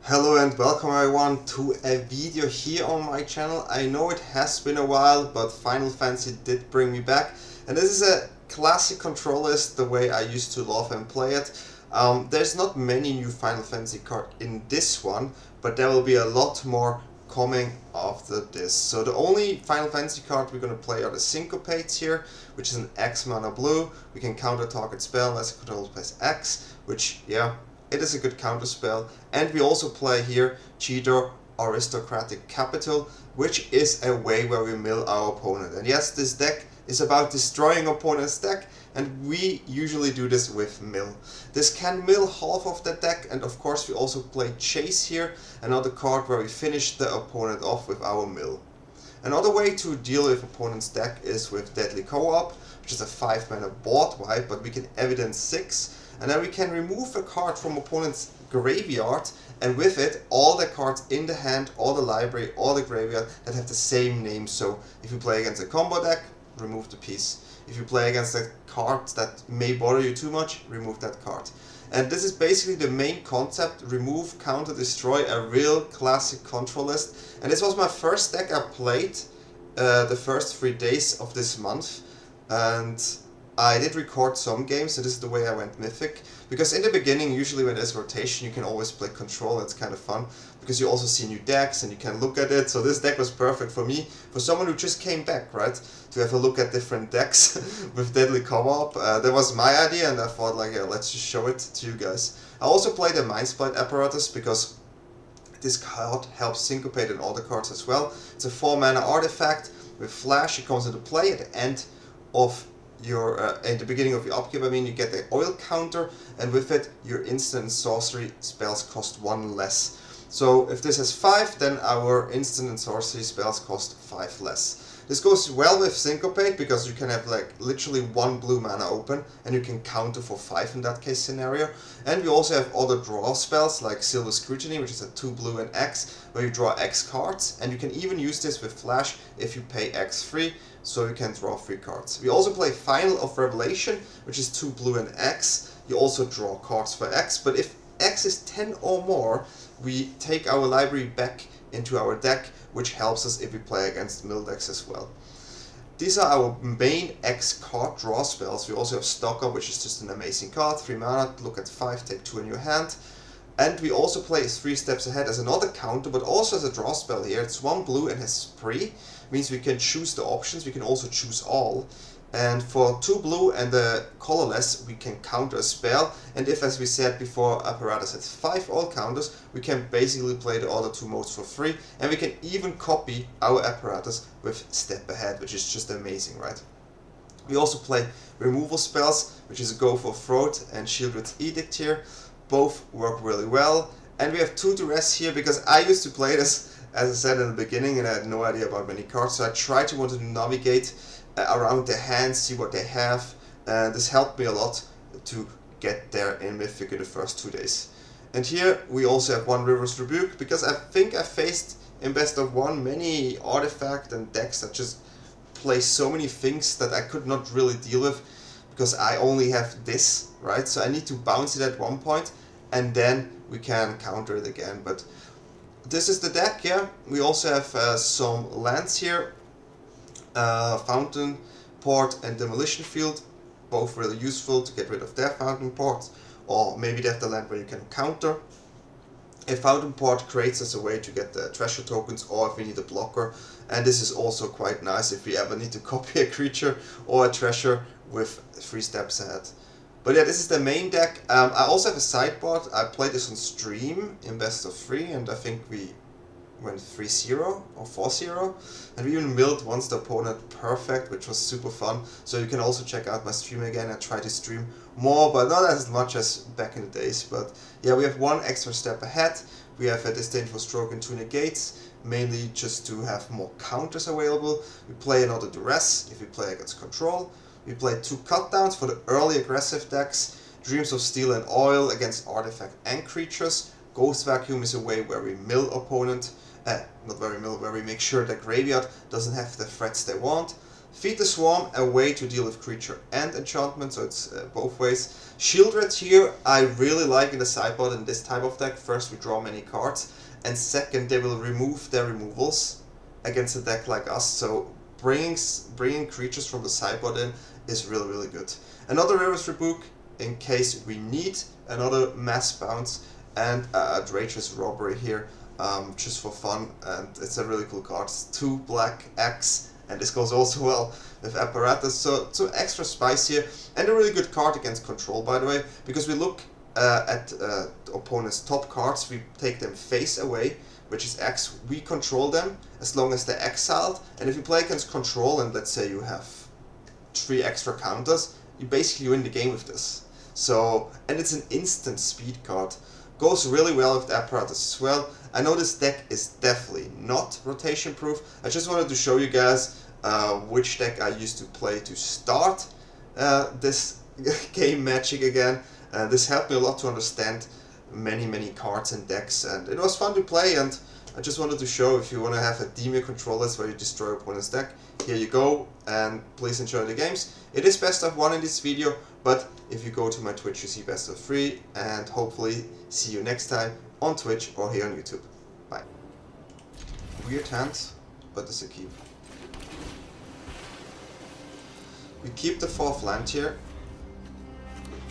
Hello and welcome everyone to a video here on my channel. I know it has been a while, but Final Fantasy did bring me back. And this is a classic control list, the way I used to love and play it. There's not many new Final Fantasy cards in this one, but there will be a lot more coming after this. So the only Final Fantasy card we're going to play are the Syncopates here, which is an X mana blue. We can counter target spell unless the controller plays X, which, yeah, it is a good counter spell. And we also play here Jidoor Aristocrat Citadel, which is a way where we mill our opponent. And yes, this deck is about destroying opponent's deck, and we usually do this with mill. This can mill half of the deck, and of course we also play Jace here, another card where we finish the opponent off with our mill. Another way to deal with opponent's deck is with Deadly Co-op, which is a 5 mana board wipe, but we can evidence 6. And then we can remove a card from opponent's graveyard, and with it all the cards in the hand, all the library, all the graveyard that have the same name. So if you play against a combo deck, remove the piece. If you play against a card that may bother you too much, remove that card. And this is basically the main concept: remove, counter, destroy, a real classic control list. And this was my first deck I played the first 3 days of this month. And I did record some games, so this is the way I went Mythic. Because in the beginning, usually when there's rotation, you can always play control. It's kind of fun, because you also see new decks and you can look at it. So this deck was perfect for me, for someone who just came back, right? To have a look at different decks with Deadly Co-op. That was my idea, and I thought, like, yeah, let's just show it to you guys. I also played the Mindsplice Apparatus, because this card helps Syncopate in all the cards as well. It's a 4 mana artifact with flash. It comes into play at the end of your at the beginning of your upkeep. I mean, you get the oil counter, and with it your instant and sorcery spells cost 1 less. So if this has 5, then our instant and sorcery spells cost 5 less. This goes well with Syncopate, because you can have like literally 1 blue mana open and you can counter for 5 in that case scenario. And we also have other draw spells like Silver Scrutiny, which is a 2 blue and X, where you draw X cards, and you can even use this with flash if you pay X free, so you can draw 3 cards. We also play Final of Revelation, which is 2 blue and X. You also draw cards for X, but if X is 10 or more, we take our library back into our deck, which helps us if we play against mill decks as well. These are our main X card draw spells. We also have Stalker, which is just an amazing card, 3 mana, look at 5, take 2 in your hand. And we also play 3 steps ahead as another counter, but also as a draw spell here. It's 1 blue and has spree, means we can choose the options. We can also choose all. And for 2 blue and the colorless, we can counter a spell. And if, as we said before, Apparatus has 5 all counters, we can basically play the other 2 modes for free. And we can even copy our Apparatus with Step Ahead, which is just amazing, right? We also play removal spells, which is a Go for Throat and Sheoldred's Edict here. Both work really well. And we have 2 Duress here, because I used to play this, as I said in the beginning, and I had no idea about many cards. So I tried to want to navigate around their hands, see what they have, and this helped me a lot to get there in Mythic in the first 2 days. And here we also have 1 River's Rebuke, because I think I faced in best of 1 many artifact and decks that just play so many things that I could not really deal with, because I only have this, right? So I need to bounce it at one point, and then we can counter it again. But this is the deck, yeah. We also have some lands here. Fountain Port and Demolition Field, both really useful to get rid of their Fountain Ports, or maybe they have the land where you can counter. A Fountain Port creates us a way to get the treasure tokens, or if we need a blocker, and this is also quite nice if we ever need to copy a creature or a treasure with 3 steps ahead. But yeah, this is the main deck. I also have a sideboard. I played this on stream in best of 3, and I think we went 3-0 or 4-0, and we even milled once the opponent perfect, which was super fun. So you can also check out my stream again. I try to stream more, but not as much as back in the days. But yeah, we have 1 extra step ahead. We have a Disdainful Stroke and 2 negates, mainly just to have more counters available. We play another Duress if we play against control. We play 2 cutdowns for the early aggressive decks. Dreams of Steel and Oil against artifact and creatures. Ghost Vacuum is a way where we mill opponent. Where we make sure the graveyard doesn't have the threats they want. Feed the Swarm, a way to deal with creature and enchantment, so it's both ways. Sheoldred here I really like in the sideboard in this type of deck. First, we draw many cards, and second, they will remove their removals against a deck like us, so bringing creatures from the sideboard in is really good. Another Rebuke in case we need another mass bounce, and a Outrageous Robbery here, just for fun, and it's a really cool card. It's 2 black X, and this goes also well with Apparatus, so some extra spice here, and a really good card against control, by the way, because we look at the opponent's top cards, we take them face away, which is X, we control them as long as they're exiled, and if you play against control and let's say you have 3 extra counters, you basically win the game with this. So, and it's an instant speed card. Goes really well with the Apparatus as well. I know this deck is definitely not rotation proof. I just wanted to show you guys which deck I used to play to start this game Magic again. This helped me a lot to understand many cards and decks, and it was fun to play, and I just wanted to show if you want to have a Dimir controllers where you destroy opponent's deck, here you go, and please enjoy the games. It is best of 1 in this video, but if you go to my Twitch you see best of 3, and hopefully see you next time on Twitch or here on YouTube. Bye. Weird hand, but it's a keep. We keep the 4th land here.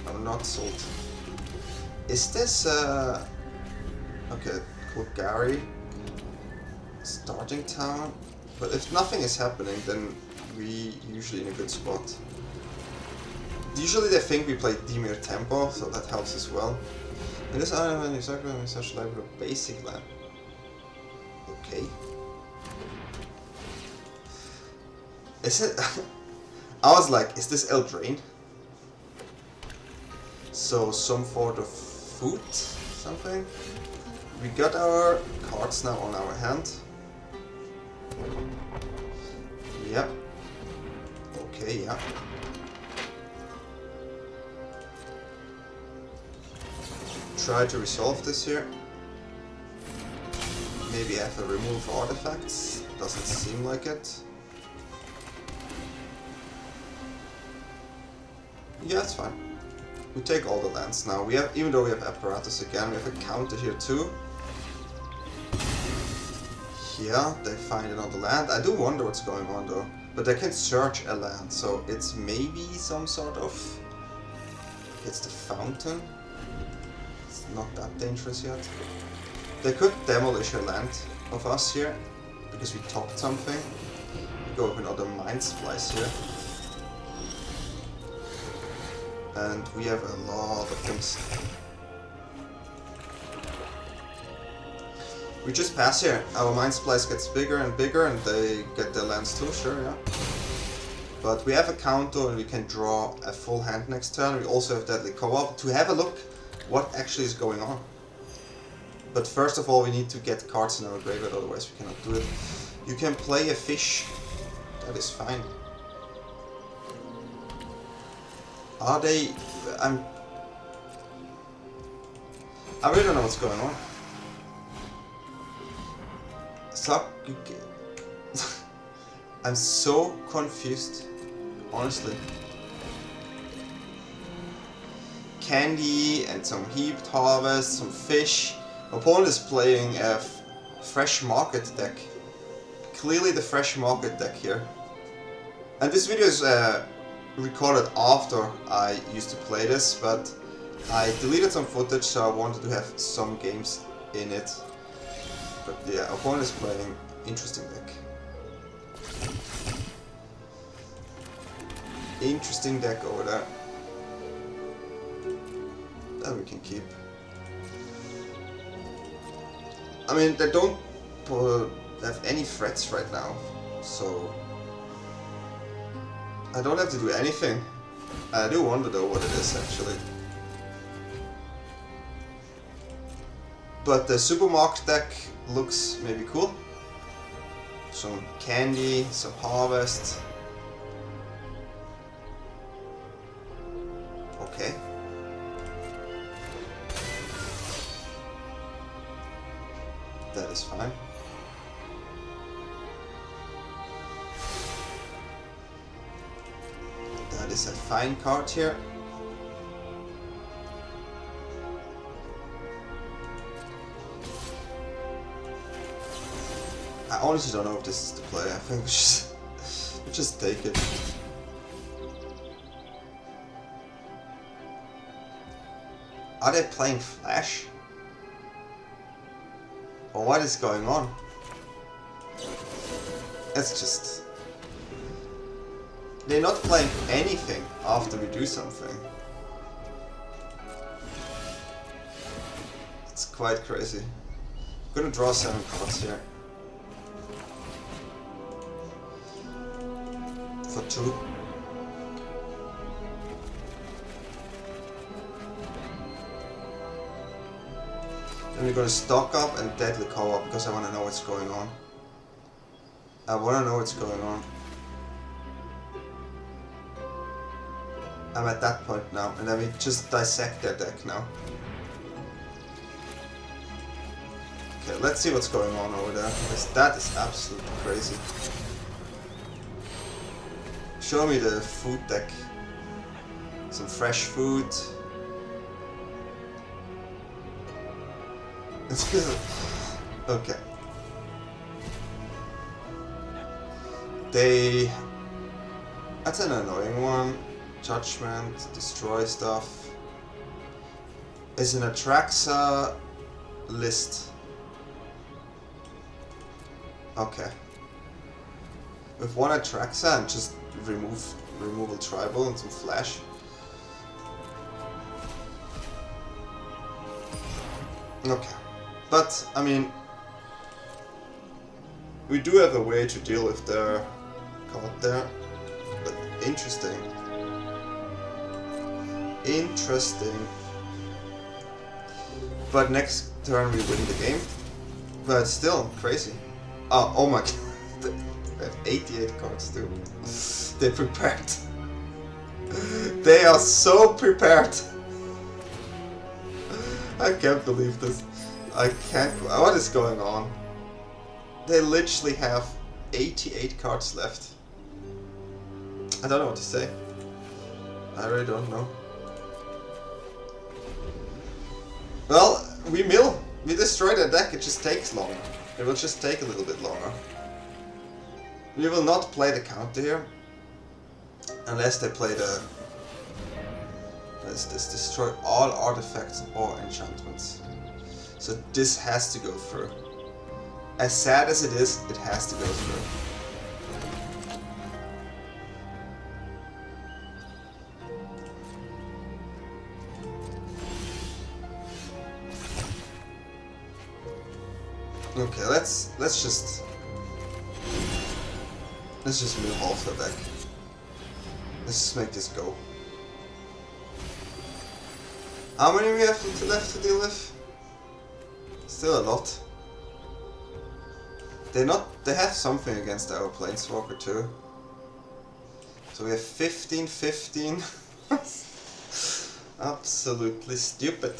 I'm not sold. Is this okay, Gary starting town? But if nothing is happening, then we usually in a good spot. Usually they think we play Dimir tempo, so that helps as well. And this item is exactly such like a basic land. Okay. Is it? I was like, is this Eldraine? So some sort of food, something. We got our cards now on our hand. Yep. Okay, yeah. Try to resolve this here. Maybe have a remove artifacts. Doesn't seem like it. Yeah, it's fine. We take all the lands now. We have, even though we have Apparatus again, we have a counter here too. Yeah, they find another land. I do wonder what's going on though. But they can search a land, so it's maybe some sort of... It's the fountain. It's not that dangerous yet. They could demolish a land of us here, because we topped something. We go with another Mindsplice here. And we have a lot of things. We just pass here. Our Mindsplice gets bigger and bigger, and they get their lands too, sure, yeah. But we have a counter and we can draw a full hand next turn. We also have Deadly Co-op to have a look what actually is going on. But first of all, we need to get cards in our graveyard, otherwise we cannot do it. You can play a fish. That is fine. Are they... I really don't know what's going on. I'm so confused, honestly. Candy and some heaped harvest, some fish. Opponent is playing a fresh market deck. Clearly the fresh market deck here. And this video is recorded after I used to play this, but I deleted some footage, so I wanted to have some games in it. But yeah, opponent is playing interesting deck. Interesting deck over there. That we can keep. I mean, they don't have any threats right now, so I don't have to do anything. I do wonder though what it is actually. But the supermarket deck looks maybe cool. Some candy, some harvest. Okay. That is fine. is a fine card here. I honestly don't know if this is the play. I think we just take it. Are they playing Flash? Or what is going on? It's just... They're not playing anything after we do something. It's quite crazy. I'm gonna draw 7 cards here. For 2. Then we're gonna stock up and deadly co-op because I wanna know what's going on. I wanna know what's going on. I'm at that point now, and then we just dissect their deck now. Okay, let's see what's going on over there, because that is absolutely crazy. Show me the food deck. Some fresh food. Okay. That's an annoying one. Judgment, destroy stuff. Is an Atraxa list. Okay. With one Atraxa and just removal tribal and some flash. Okay. But, I mean, we do have a way to deal with their card there. But interesting. Interesting. But next turn we win the game. But still, crazy. Oh my god. They have 88 cards too. They're prepared. They are so prepared. I can't believe this. I can't. What is going on? They literally have 88 cards left. I don't know what to say. I really don't know. Well, we mill. We destroy their deck. It just takes longer. It will just take a little bit longer. We will not play the counter here. Unless they play the... Let's just destroy all artifacts or enchantments. So this has to go through. As sad as it is, it has to go through. Okay, let's just move half the deck. Let's just make this go. How many we have left to deal with? Still a lot. They have something against our Planeswalker too. So we have 15. Absolutely stupid.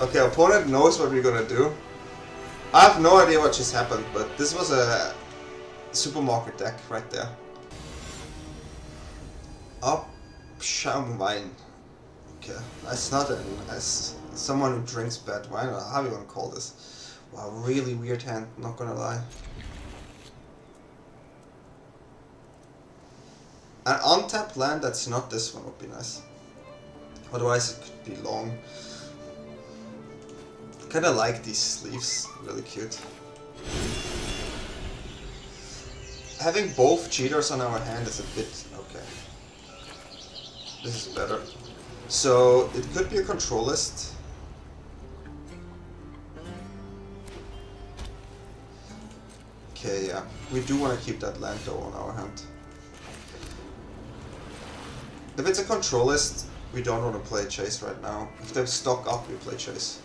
Okay, opponent knows what we're gonna do. I have no idea what just happened, but this was a supermarket deck right there. Upsham wine. Okay, that's not as someone who drinks bad wine, or how you wanna call this. Wow, really weird hand, not gonna lie. An untapped land that's not this one would be nice. Otherwise it could be long. Kinda like these sleeves, really cute. Having both cheaters on our hand is a bit... okay. This is better. So, it could be a control list. Okay, yeah. We do want to keep that land though on our hand. If it's a control list, we don't want to play Jace right now. If they stock up, we play Jace.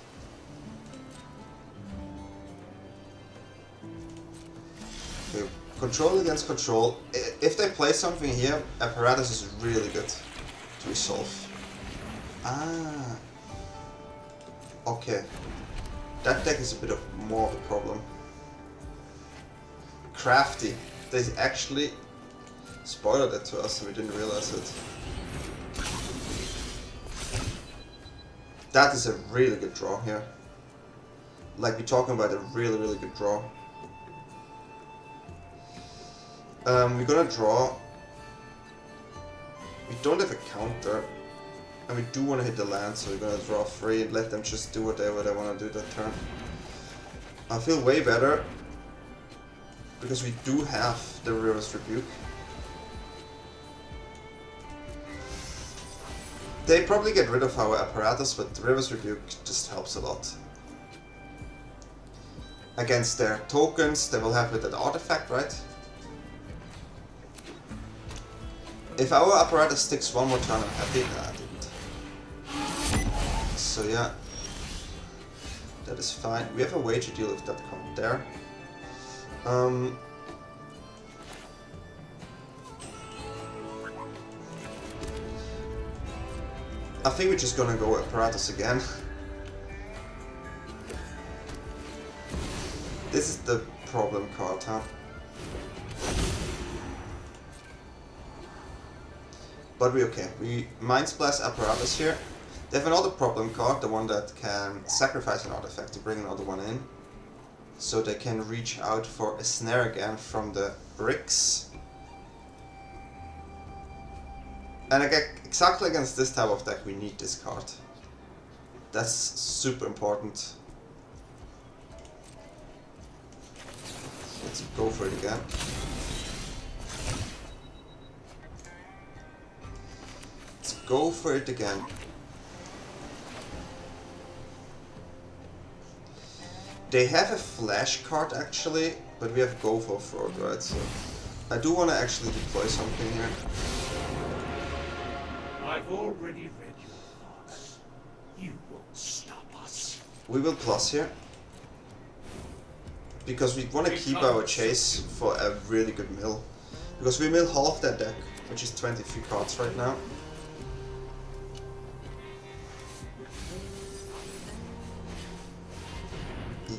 Okay, control against control. If they play something here, Apparatus is really good to resolve. Ah. Okay. That deck is a bit of more of a problem. Crafty. They actually spoiled it to us and we didn't realize it. That is a really good draw here. Like, we're talking about a really, really good draw. We're gonna draw. We don't have a counter. And we do want to hit the land, so we're gonna draw 3 and let them just do whatever they want to do that turn. I feel way better because we do have the reverse rebuke. They probably get rid of our apparatus, but the reverse rebuke just helps a lot. Against their tokens, they will have with an artifact, right? If our apparatus sticks one more turn, I'm happy. Nah, I didn't. So yeah, that is fine. We have a way to deal with that card there. I think we're just gonna go apparatus again. This is the problem card, huh? But we're okay. We Mindsplice Apparatus here. They have another problem card, the one that can sacrifice an artifact to bring another one in. So they can reach out for a snare again from the bricks. And exactly against this type of deck we need this card. That's super important. Let's go for it again. Let's go for it again. They have a flash card actually, but we have go for fraud, right? So I do want to actually deploy something here. I've already read your thoughts. You won't stop us. We will plus here. Because we want to keep our Jace for a really good mill. Because we mill half that deck, which is 23 cards right now.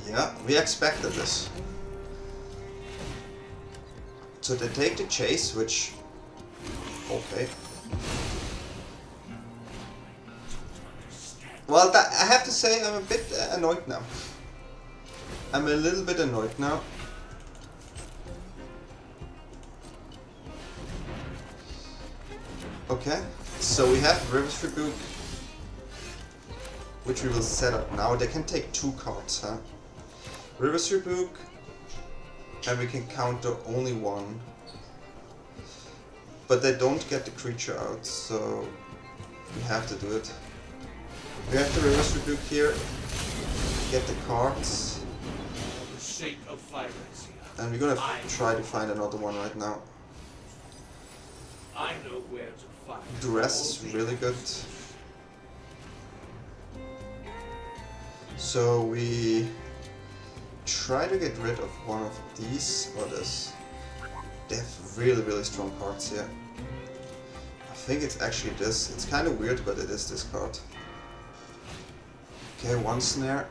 Yeah, we expected this. So they take the Jace, which... okay. Well, I have to say I'm a bit annoyed now. I'm a little bit annoyed now. Okay, so we have Reverse Rebuke, which we will set up now. They can take 2 cards, huh? Reverse Rebuke, and we can counter only 1. But they don't get the creature out, so we have to do it. We have the Reverse Rebuke here, get the cards. For the sake of Phyrexian, And we're gonna try to find another one right now. I know where to find Duress is really good. So we try to get rid of one of these or this. They have really, really strong cards here. I think it's actually this. It's kind of weird, but it is this card. Okay, 1 snare.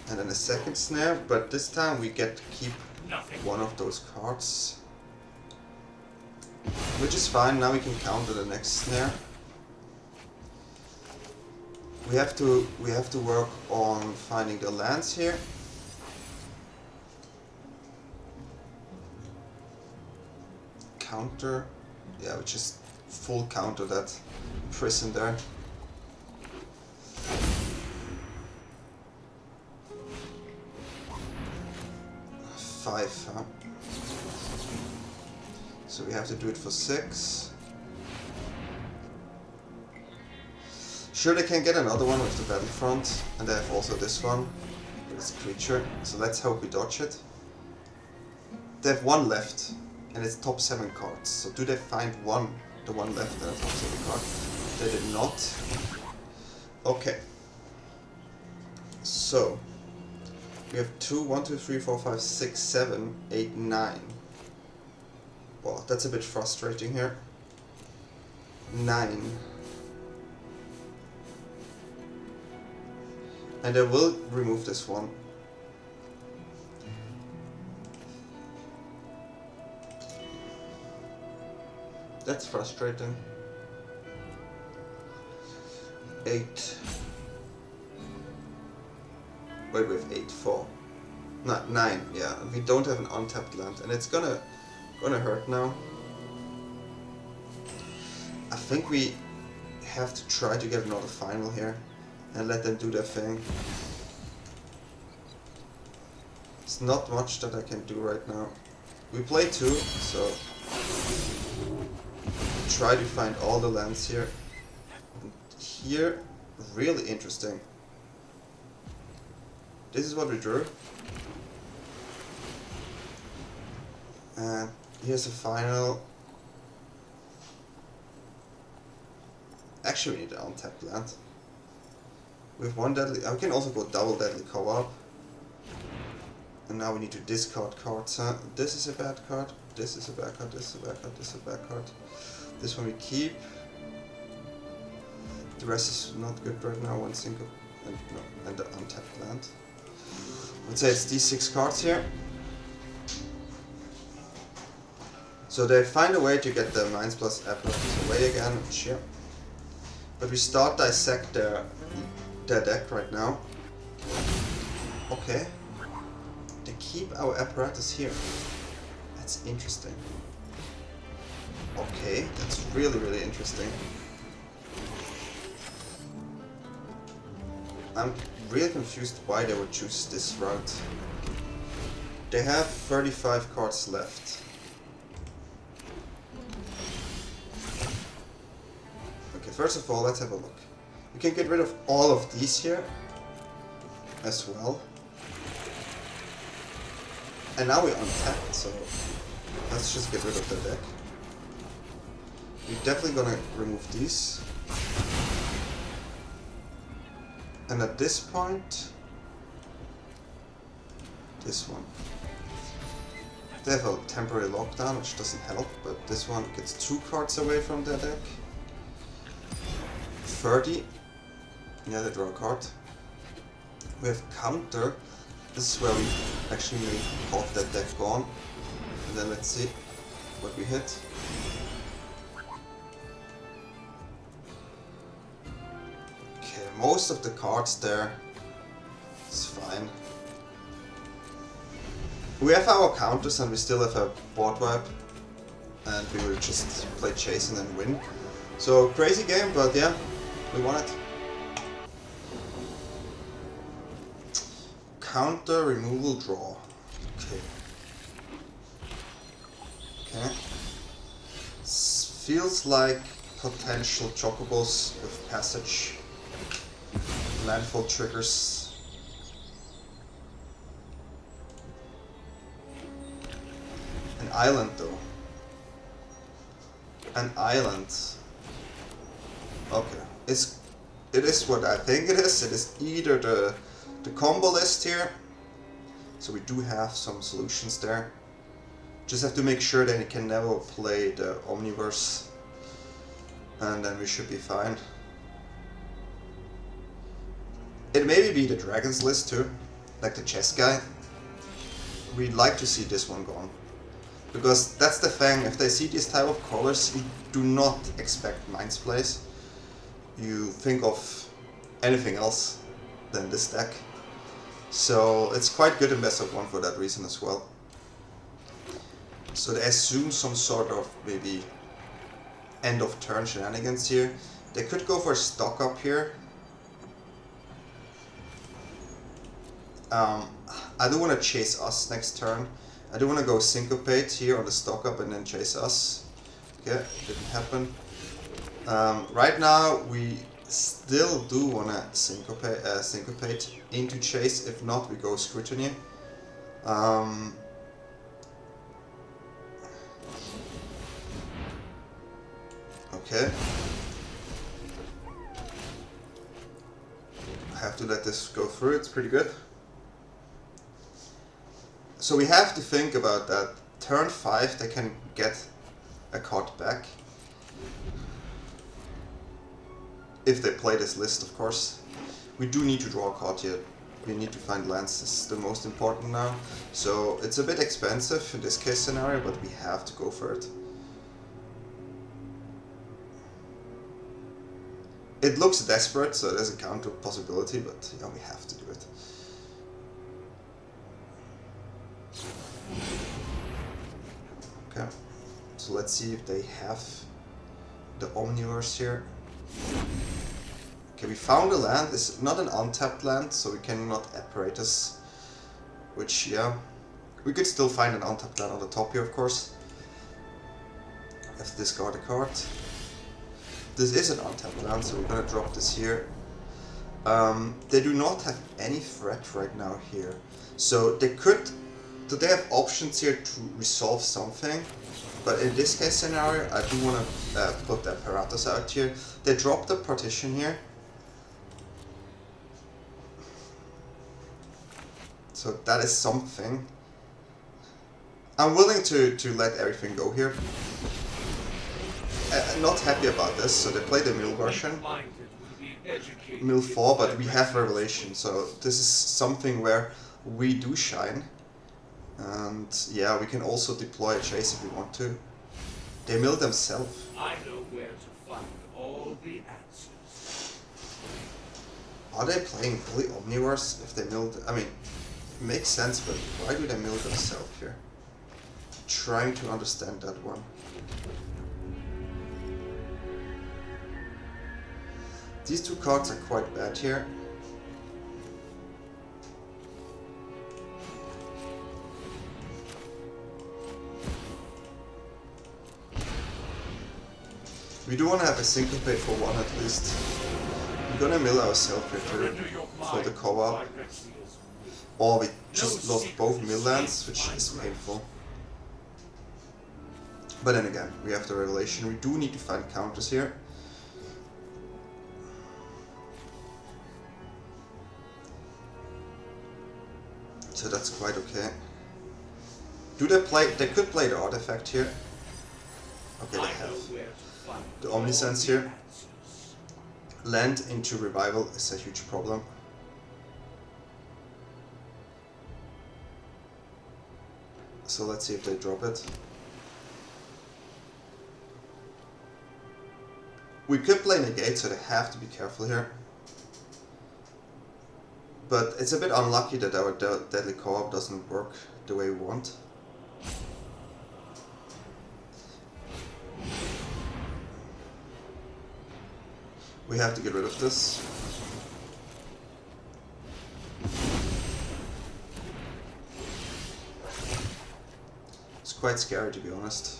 And then a 2nd snare, but this time we get to keep one of those cards. Which is fine, now we can counter the next snare. We have to work on finding the lands here. Counter. Yeah, we just full counter that prison there. Five, huh? So we have to do it for 6. Sure, they can get another one with the Battlefront, and they have also this one, but it's a creature, so let's hope we dodge it. They have 1 left, and it's top 7 cards, so do they find the one left in the top 7 card? They did not. Okay. So, we have 2, 1, 2, 3, 4, 5, 6, 7, 8, 9. Well, that's a bit frustrating here. 9. And I will remove this one. That's frustrating. 8. Wait, we have 8, 4. Not 9, yeah. We don't have an untapped land, and it's gonna hurt now. I think we have to try to get another final here and let them do their thing. It's not much that I can do right now. We play 2, so try to find all the lands here. And here, really interesting. This is what we drew. And here's the final. Actually, we need an untapped land. We have 1 deadly. I can also go double deadly co-op. And now we need to discard cards. Huh? This is a bad card. This is a bad card. This is a bad card. This is a bad card. This one we keep. The rest is not good right now. 1 single and the untapped land. Let's say it's these 6 cards here. So they find a way to get the Mindsplice Apparatus away again, sure. But we start dissect their deck right now. Okay. They keep our apparatus here. That's interesting. Okay, that's really, really interesting. I'm really confused why they would choose this route. They have 35 cards left. Okay, first of all, let's have a look. We can get rid of all of these here as well. And now we're untapped, so let's just get rid of the deck. We're definitely gonna remove these. And at this point, this one. They have a temporary lockdown, which doesn't help, but this one gets 2 cards away from their deck. 30. Yeah, they draw a card. We have counter. This is where we actually make half that deck gone. And then let's see what we hit. Okay, most of the cards there is fine. We have our counters and we still have a board wipe. And we will just play Jace and then win. So crazy game, but yeah, we won it. Counter, removal, draw. Okay. Okay. Feels like potential chocobos with passage. Landfall triggers. An island though. An island. Okay. It is what I think it is. It is either the combo list here, so we do have some solutions there. Just have to make sure that it can never play the Omniverse, and then we should be fine. It may be the Dragons list too, like the chess guy. We'd like to see this one gone, because that's the thing, if they see this type of colors, you do not expect Mindsplice. You think of anything else than this deck. So it's quite good in best of 1 for that reason as well. So they assume some sort of maybe end of turn shenanigans here. They could go for a stock up here. I don't want to chase us next turn. I don't want to go Syncopate here on the stock up and then chase us. Okay, didn't happen. Right now we still do want to Syncopate into Chase. If not, we go Scrutiny. Okay. I have to let this go through, it's pretty good. So we have to think about that. Turn 5 they can get a card back. If they play this list, of course. We do need to draw a card here. We need to find lands, this is the most important now. So it's a bit expensive in this case scenario, but we have to go for it. It looks desperate, so there's a counter possibility, but yeah, we have to do it. Okay, so let's see if they have the Omniverse here. Okay, we found a land. It's not an untapped land, so we cannot Apparatus. Which, yeah, we could still find an untapped land on the top here, of course. Let's discard a card. This is an untapped land, so we're gonna drop this here. They do not have any threat right now here, so they could. So they have options here to resolve something, but in this case scenario, I do want to put the Apparatus out here. They dropped the partition here, so that is something. I'm willing to let everything go here. Not happy about this, so they play the mill version, mill 4, but we have Revelation, so this is something where we do shine. And yeah, we can also deploy a Jace if we want to. They mill themselves. I know where to find all the answers. Are they playing fully Omniverse if they milled? I mean, it makes sense, but why do they mill themselves here? Trying to understand that one. These two cards are quite bad here. We do want to have a Syncopate for one at least. We're gonna mill ourselves here too, for the co-op. Or we just lost both mill lands, which is painful. But then again, we have the Revelation. We do need to find counters here. So that's quite okay. Do they play? They could play the artifact here. Okay, they have. The Omnisense here. Land into Revival is a huge problem. So let's see if they drop it. We could play Negate, so they have to be careful here. But it's a bit unlucky that our Deadly Co-op doesn't work the way we want. We have to get rid of this. It's quite scary, to be honest.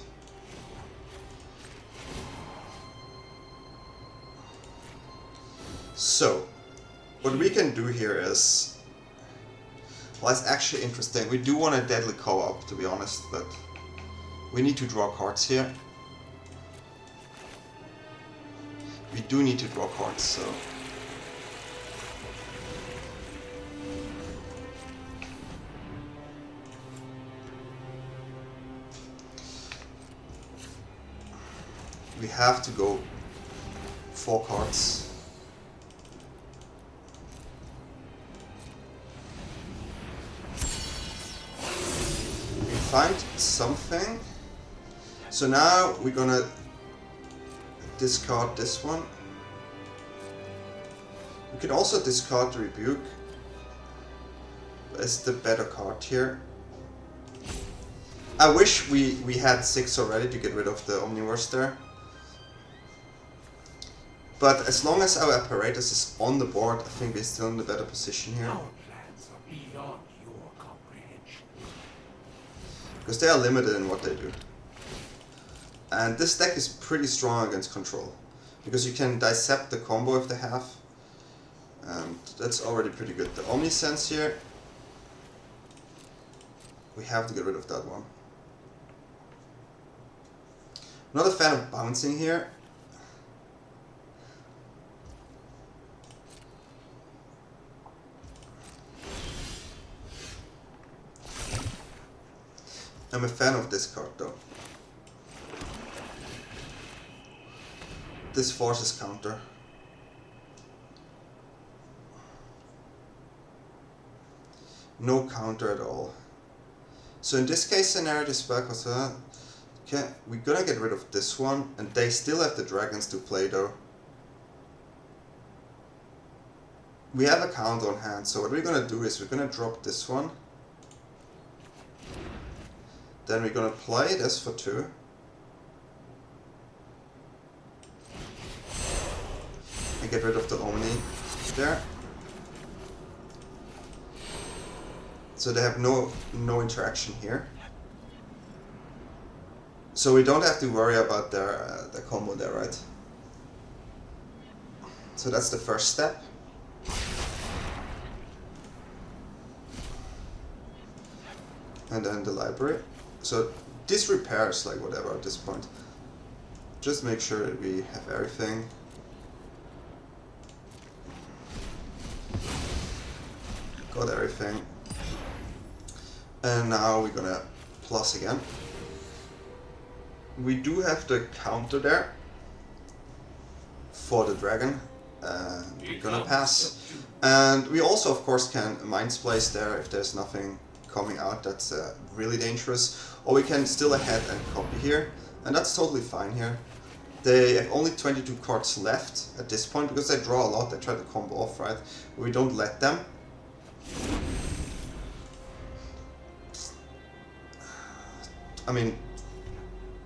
So, what we can do here is... Well, it's actually interesting. We do want a Deadly Co-op, to be honest, but we need to draw cards here. We do need to draw cards, so... We have to go 4 cards. We find something. So now we're gonna discard this one. We can also discard the Rebuke. It's the better card here. I wish we had 6 already to get rid of the Omniverse there. But as long as our Apparatus is on the board, I think we're still in the better position here. Our plans are beyond your comprehension. Because they are limited in what they do. And this deck is pretty strong against control. Because you can dissect the combo if they have. And that's already pretty good. The Omnisense here. We have to get rid of that one. Not a fan of bouncing here. I'm a fan of this card though. This forces counter. No counter at all. So in this case scenario, this back was okay, we're gonna get rid of this one, and they still have the dragons to play though. We have a counter on hand, so what we're gonna do is we're gonna drop this one. Then we're gonna play this for 2. And get rid of the Omni there. So they have no interaction here. So we don't have to worry about their combo there, right? So that's the first step. And then the library. So this repairs like whatever at this point. Just make sure that we have everything. Got everything. And now we're gonna plus again. We do have the counter there for the dragon. And we're gonna pass. And we also of course can Mindsplice there if there's nothing coming out that's really dangerous. Or we can still ahead and copy here. And that's totally fine here. They have only 22 cards left at this point because they draw a lot, they try to combo off, right? We don't let them. I mean,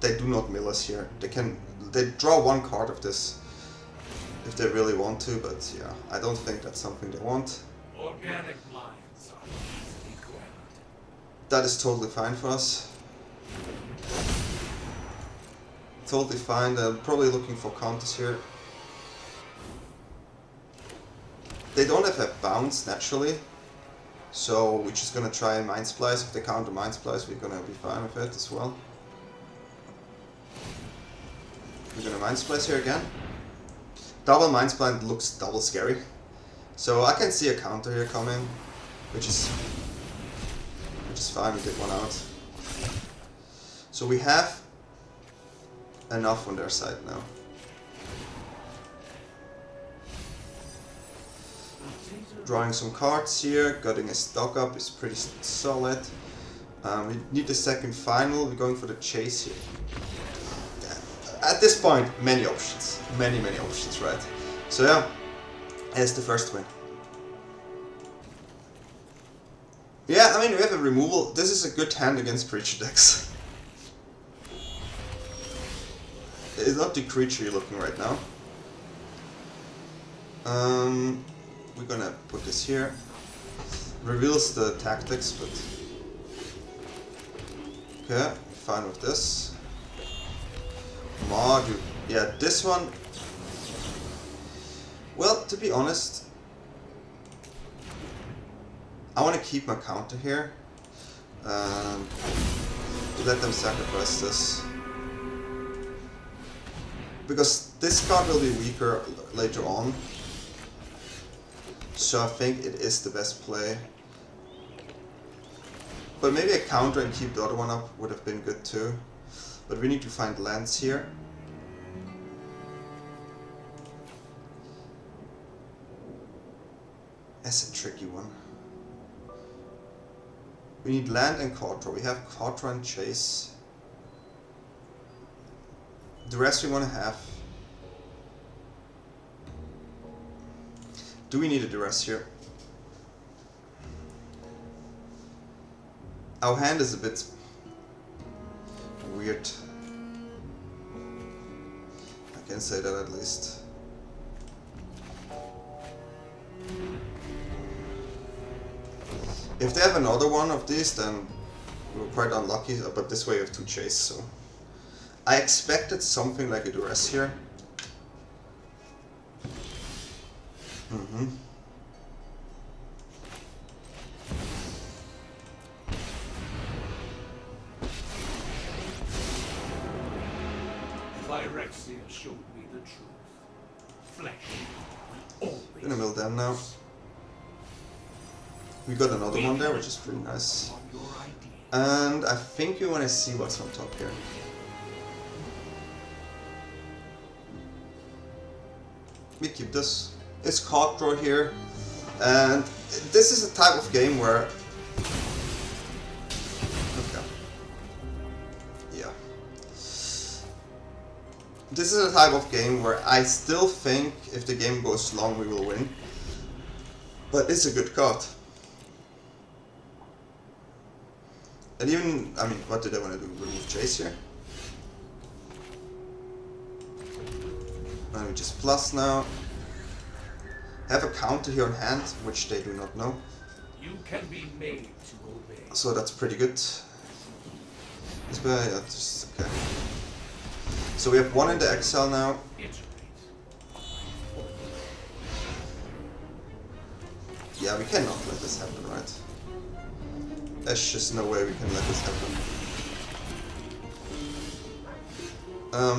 they do not mill us here. They draw 1 card of this if they really want to, but yeah, I don't think that's something they want. Organic lines are easily grabbed. That is totally fine for us. Totally fine. They're probably looking for counters here. They don't have a bounce naturally, so we're just gonna try and Mindsplice. If they counter Mindsplice, we're gonna be fine with it as well. We're gonna Mindsplice here again. Double Mindsplice looks double scary, so I can see a counter here coming, which is fine. We get one out. So we have enough on their side now. Drawing some cards here, getting a stock up is pretty solid. We need the second final, we're going for the chase here. At this point, many options. Many options, right? So yeah, that's the first win. Yeah, I mean, we have a removal. This is a good hand against creature decks. It's not the creature you're looking right now. We're gonna put this here. Reveals the tactics, but okay, fine with this. Mardu. Yeah, this one. Well, to be honest, I want to keep my counter here. Let them sacrifice this. Because this card will be weaker later on. So I think it is the best play. But maybe a counter and keep the other one up would have been good too. But we need to find lands here. That's a tricky one. We need land and card draw. We have card draw and chase. The rest we want to have. Do we need a Duress here? Our hand is a bit weird. I can say that at least. If they have another one of these, then we're quite unlucky, but this way we have 2 chase, so. I expected something like a Duress here. Phyrexia showed me the truth. Flesh will always. Gonna mill them now. We got another one there, which is pretty nice. And I think you want to see what's on top here. We keep this. It's card draw here. And this is a type of game where... Okay. Yeah. This is a type of game where I still think if the game goes long we will win. But it's a good card. And even, I mean, what did I want to do? Remove Jace here? And we just plus now. Have a counter here on hand, which they do not know. You can be made to obey. So that's pretty good. This way, yeah, just okay. So we have one in the exile now. Yeah, we cannot let this happen, right? There's just no way we can let this happen.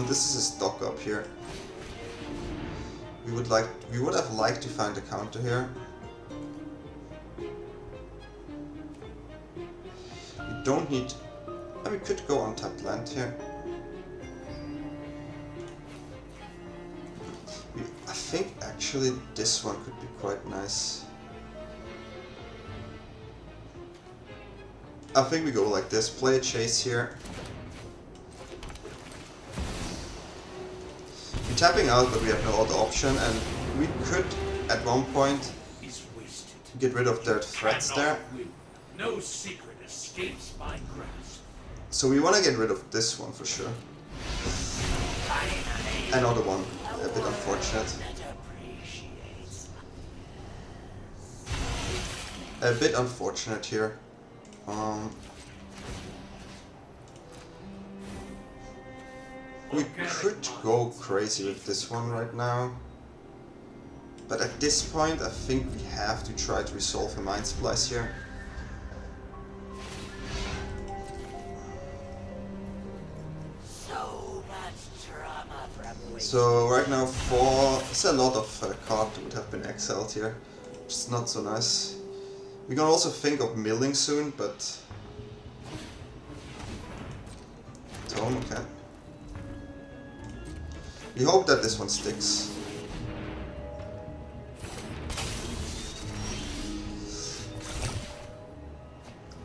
This is a stock up here. We would have liked to find a counter here. We don't need. And we could go on tapped land here. I think actually this one could be quite nice. I think we go like this, play a Chase here. We're tapping out, but we have no other option, and we could, at one point, get rid of their threats there. No secret escapes my grasp. So we want to get rid of this one for sure. Another one, a bit unfortunate. A bit unfortunate here. We could go crazy with this one right now, but at this point I think we have to try to resolve a Mindsplice here. So right now it's a lot of cards that would have been exiled here, which is not so nice. We can also think of milling soon, but Tome, okay. We hope that this one sticks.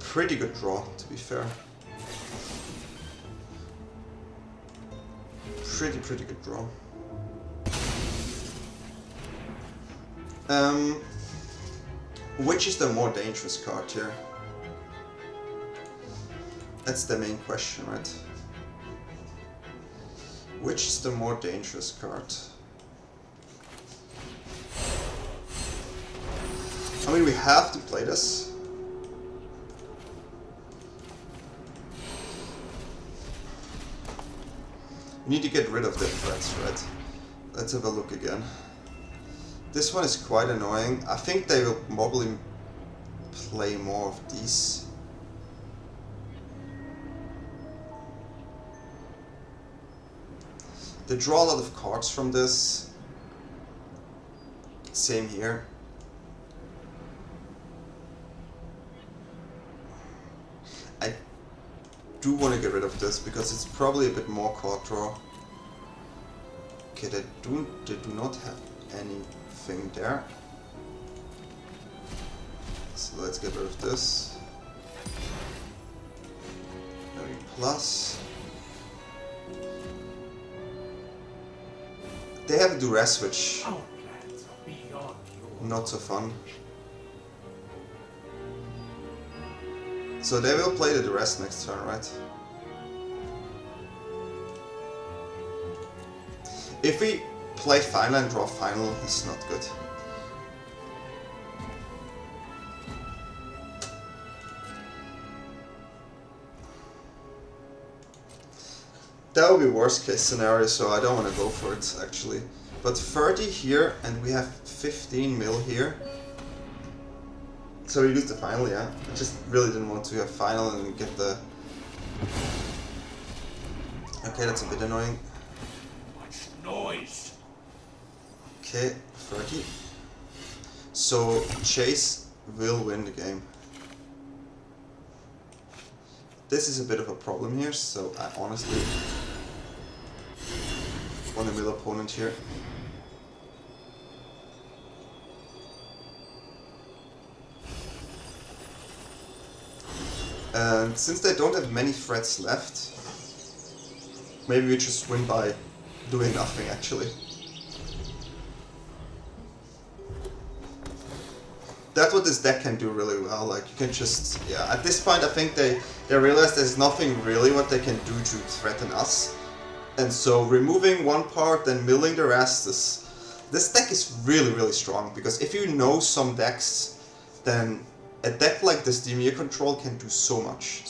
Pretty good draw, to be fair. Pretty good draw. Which is the more dangerous card here? That's the main question, right? Which is the more dangerous card? I mean, we have to play this. We need to get rid of the threats, right? Let's have a look again. This one is quite annoying. I think they will probably play more of these. They draw a lot of cards from this. Same here. I do want to get rid of this because it's probably a bit more card draw. Okay, they do not have anything there. So let's get rid of this. Then we plus. They have a Duress, which not so fun. So they will play the Duress next turn, right? If we play final and draw final, it's not good. That would be worst case scenario, so I don't want to go for it actually. But 30 here and we have 15 mil here. So we lose the final, yeah. I just really didn't want to have final and get the... Okay, that's a bit annoying. Much noise. Okay, 30. So Chase will win the game. This is a bit of a problem here, so I honestly want a mill opponent here. And since they don't have many threats left, maybe we just win by doing nothing actually. That's what this deck can do really well. Like you can just, yeah. At this point, I think they realize there's nothing really what they can do to threaten us, and so removing one part, then milling the rest is. This deck is really strong because if you know some decks, then a deck like this Dimir control can do so much.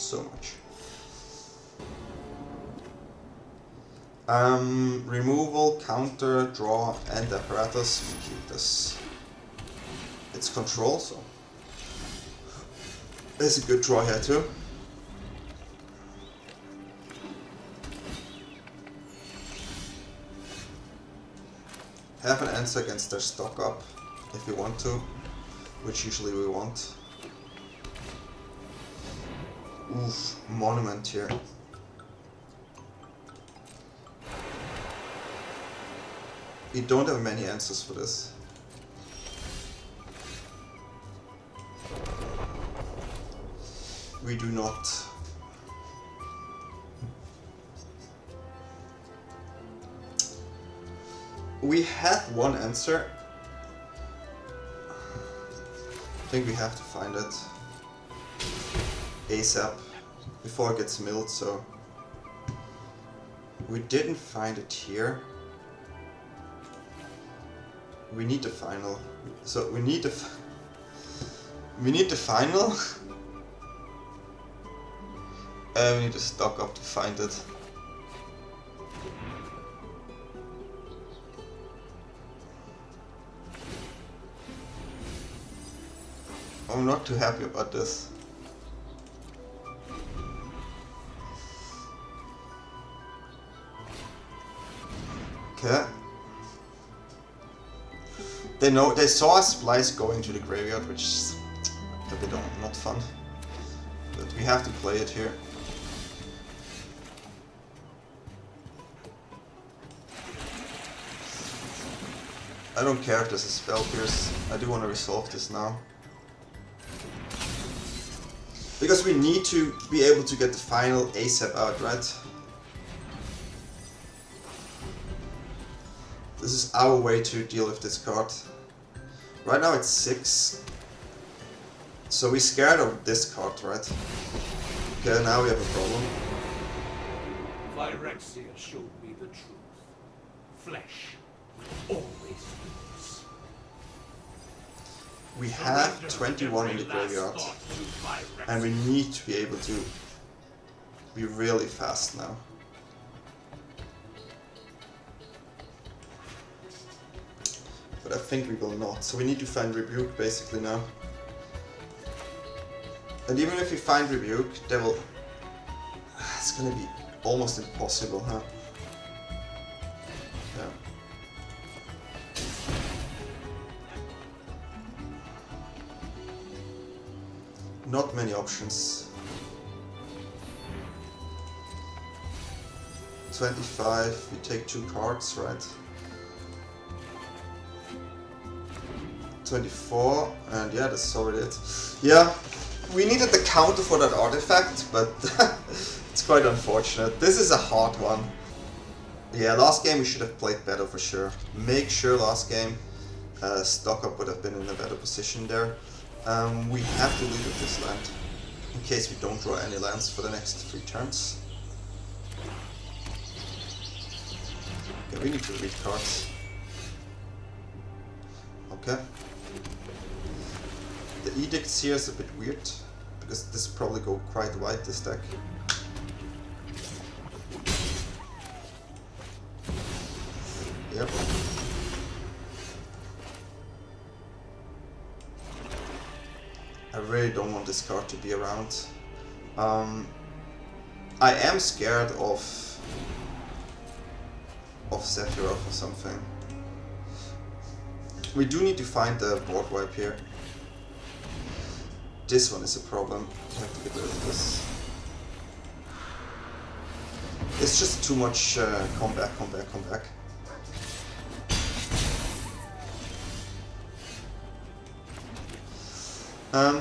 Removal, counter, draw, and apparatus. We keep this. It's control, so there's a good draw here too. Have an answer against their stock up if we want to, which usually we want. Oof, monument here. We don't have many answers for this. We do not. We have one answer. I think we have to find it ASAP before it gets milled, so we didn't find it here. We need the final. So we need the final. And we need to stock up to find it. I'm not too happy about this. Okay. They saw a splice going to the graveyard, which is a bit not fun. But we have to play it here. I don't care if this is spell pierce. I do want to resolve this now. Because we need to be able to get the final ASAP out, right? This is our way to deal with this card. Right now it's 6. So we're scared of this card, right? Okay, now we have a problem. Phyrexia showed me the truth. Flesh will always lose. We have 21 in the graveyard, and we need to be able to be really fast now. But I think we will not, so we need to find Rebuke basically now. And even if we find Rebuke, they will... It's gonna be almost impossible, huh? Yeah. Not many options. 25, we take 2 cards, right? 24, and yeah, that's already it. Yeah, we needed the counter for that artifact, but it's quite unfortunate. This is a hard one. Yeah, last game we should have played better for sure. Make sure last game stock up would have been in a better position there. We have to leave with this land, in case we don't draw any lands for the next 3 turns. Okay, we need to read cards. Okay. The edicts here is a bit weird, because this probably go quite wide, this deck. Yep. I really don't want this card to be around. I am scared of Sephiroth or something. We do need to find the board wipe here. This one is a problem. I have to get rid of this. It's just too much come back.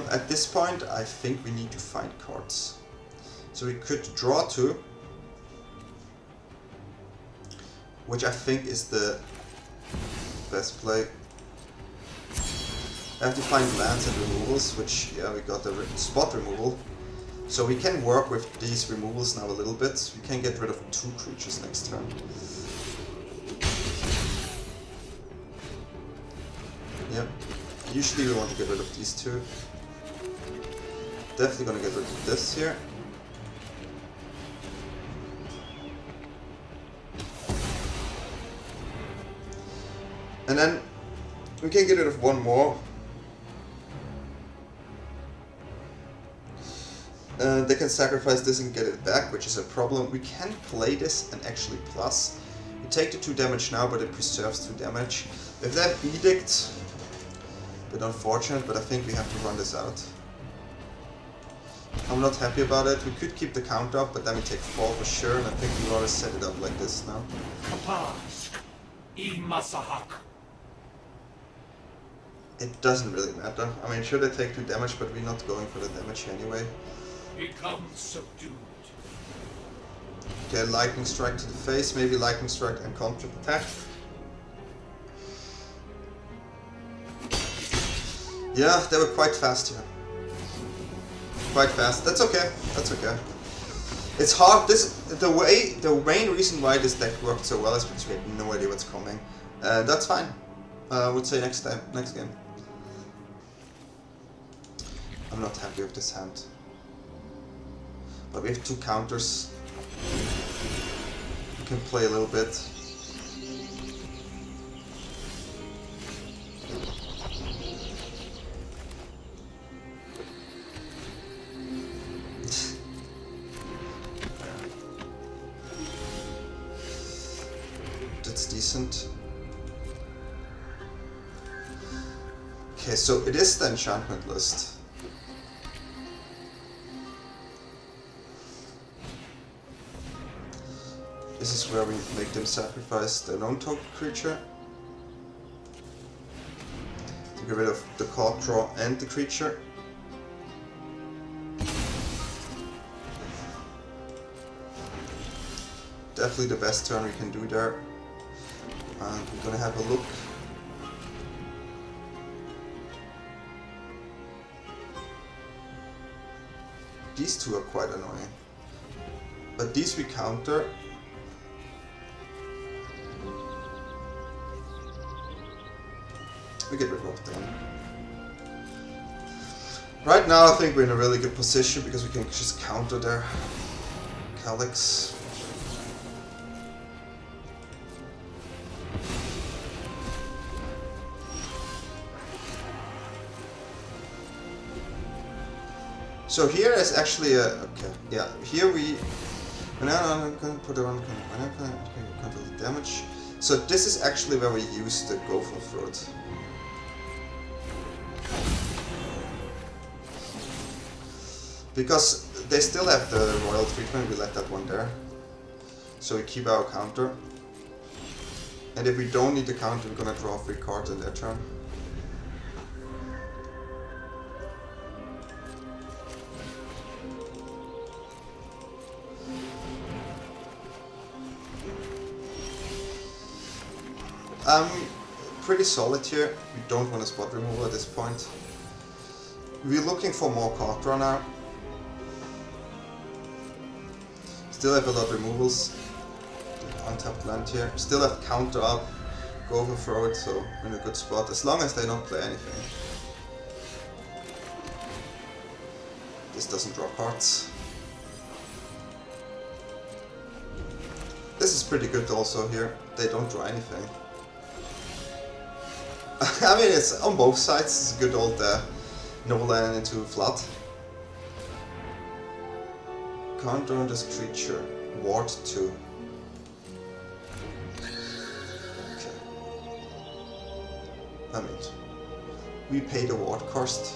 At this point, I think we need to find cards. So we could draw 2, which I think is the best play. I have to find lands and removals, which, yeah, we got the spot removal. So we can work with these removals now a little bit. We can get rid of 2 creatures next turn. Yep. Usually we want to get rid of these 2. Definitely gonna get rid of this here. And then we can get rid of 1 more. They can sacrifice this and get it back, which is a problem. We can play this and actually plus. We take the 2 damage now, but it preserves 2 damage. If they have Edict, a bit unfortunate, but I think we have to run this out. I'm not happy about it. We could keep the count up, but then we take 4 for sure, and I think we ought to set it up like this now. It doesn't really matter. I mean, sure they take 2 damage, but we're not going for the damage anyway. Become subdued. Okay, Lightning Strike to the face, maybe Lightning Strike and counter attack. Yeah, they were quite fast here. Quite fast. That's okay. That's okay. It's hard. The main reason why this deck worked so well is because we had no idea what's coming. That's fine. I would say next game. I'm not happy with this hand. But we have 2 counters. We can play a little bit. That's decent. Okay, so it is the enchantment list. This is where we make them sacrifice the non-token creature to get rid of the card draw and the creature. Definitely the best turn we can do there. And we're gonna have a look. These 2 are quite annoying. But these we counter. We get rid of them. Right now I think we're in a really good position because we can just counter their Calyx. So here is actually a okay. Yeah, here we. Now I'm going to put it on. Control the damage. So this is actually where we use the Gopher Throat. Because they still have the royal treatment, we let that one there. So we keep our counter. And if we don't need the counter, we're gonna draw 3 cards in their turn. Pretty solid here. We don't want a spot removal at this point. We're looking for more card draw now. Still have a lot of removals. Untapped land here. Still have counter up. Go overthrow it, so we're in a good spot. As long as they don't play anything. This doesn't draw cards. This is pretty good also here. They don't draw anything. I mean, it's on both sides. It's good old no land into flood. Counter on this creature. Ward 2. Okay. I mean, we pay the ward cost.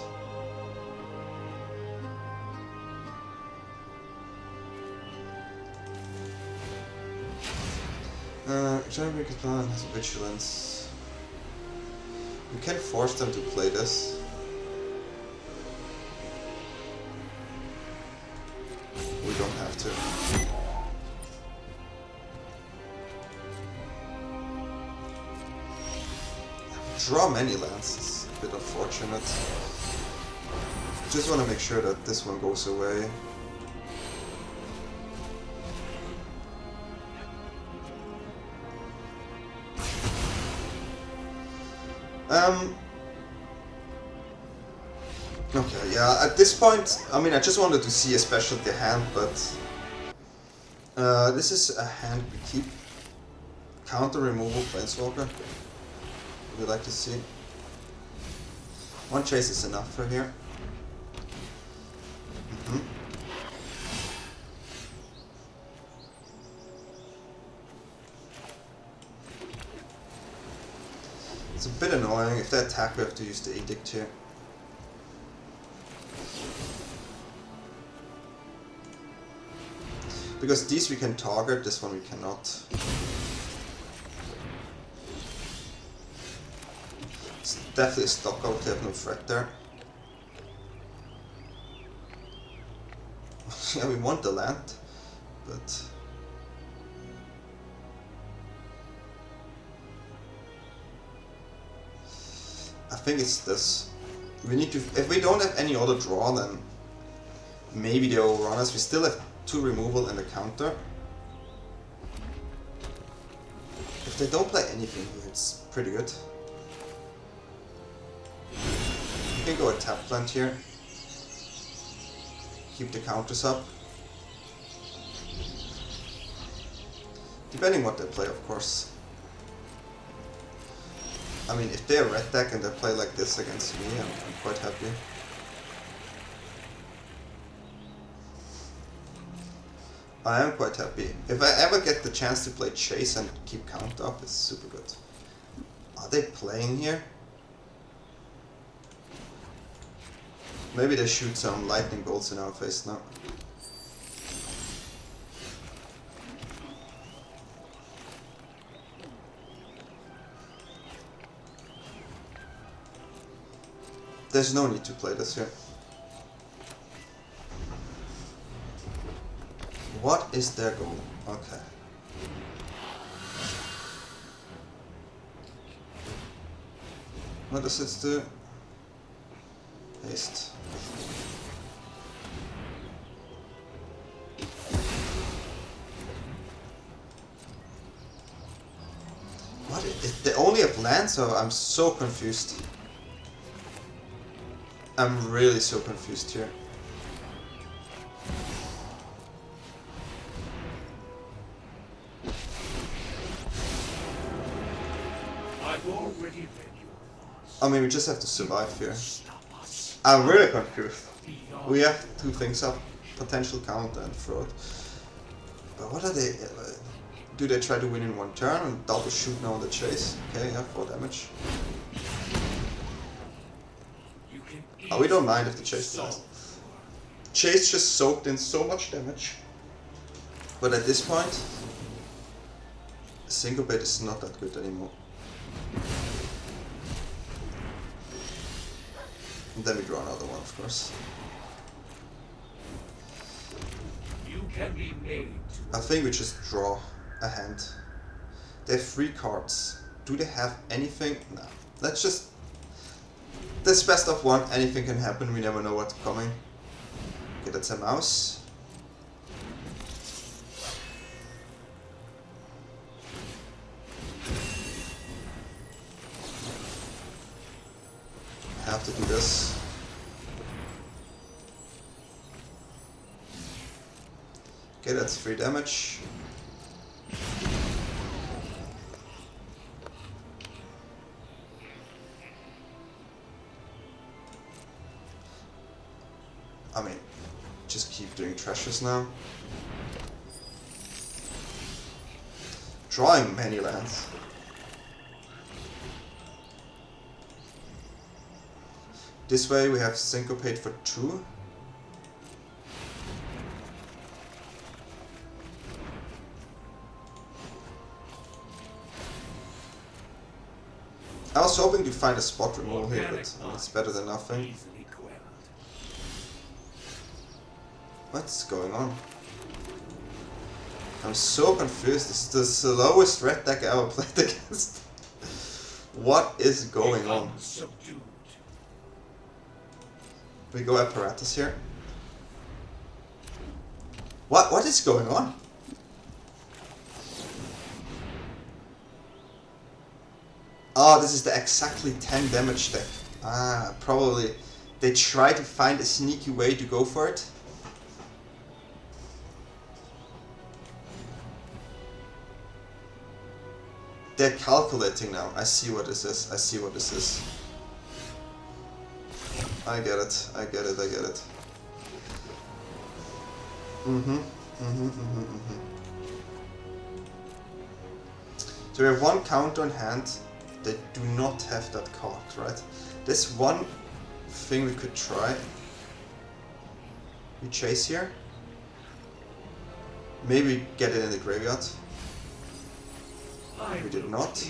Rebuke plan has vigilance. We can force them to play this. We don't have to. Draw many lands. bit unfortunate. Just want to make sure that this one goes away. Okay, yeah, at this point, I mean, I just wanted to see a specialty hand, but this is a hand we keep. Counter removal Planeswalker. Would you like to see? One chase is enough for here. It's a bit annoying. If they attack, we have to use the Edict here. Because these we can target, this one we cannot. It's definitely a stock out, they have no threat there. Yeah, we want the land, but... I think it's this. We need to... If we don't have any other draw, then maybe they will run us. We still have 2 removal and a counter. If they don't play anything here, it's pretty good. You can go a tap plant here. Keep the counters up. Depending what they play, of course. I mean, if they're red deck and they play like this against me, I'm quite happy. I am quite happy. If I ever get the chance to play Jace and keep count up, it's super good. Are they playing here? Maybe they shoot some lightning bolts in our face now. There's no need to play this here. What is their goal? Okay. What does it do? Haste. What? They only have land, so I'm so confused. I'm really so confused here. I mean, we just have to survive here. I'm really confused. We have 2 things up, potential counter and fraud. But what are they... do they try to win in 1 turn and double shoot now on the chase? Okay, yeah, 4 damage. Oh, we don't mind if the chase dies. Chase just soaked in so much damage. But at this point, Syncopate is not that good anymore. And then we draw another one, of course. You can be made. I think we just draw a hand. They have 3 cards. Do they have anything? No. Let's just... This best of 1, anything can happen, we never know what's coming. Okay, that's a mouse. I have to do this. Okay, that's 3 damage. I mean, just keep doing trashes now. Drawing many lands. This way we have Syncopate for 2. I was hoping to find a spot removal here, but it's better than nothing. What's going on? I'm so confused. This is the slowest red deck I ever played against. What is going on? We go Apparatus here. What is going on? Oh, this is the exactly 10 damage deck. Ah, probably they try to find a sneaky way to go for it. They're calculating now. I see what this is. I see what this is. I get it. I get it. I get it. So we have one counter in hand. They do not have that card, right? There's one thing we could try. We chase here. Maybe get it in the graveyard. We did not.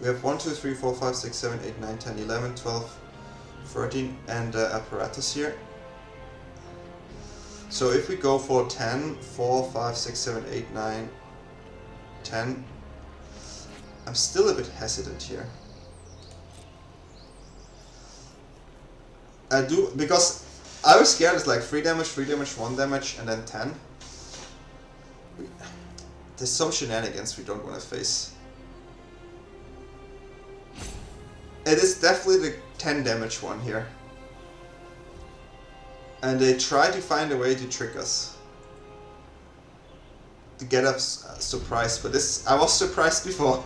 We have 1, 2, 3, 4, 5, 6, 7, 8, 9, 10, 11, 12, 13 and Apparatus here. So if we go for 10, 4, 5, 6, 7, 8, 9, 10, I'm still a bit hesitant here. I do, because I was scared it's like 3 damage, 1 damage, and then 10. There's some shenanigans we don't want to face. It is definitely the 10 damage one here. And they try to find a way to trick us. To get us surprised, but this, I was surprised before.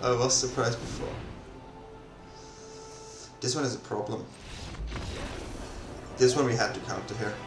I was surprised before. This one is a problem. This one we had to counter here.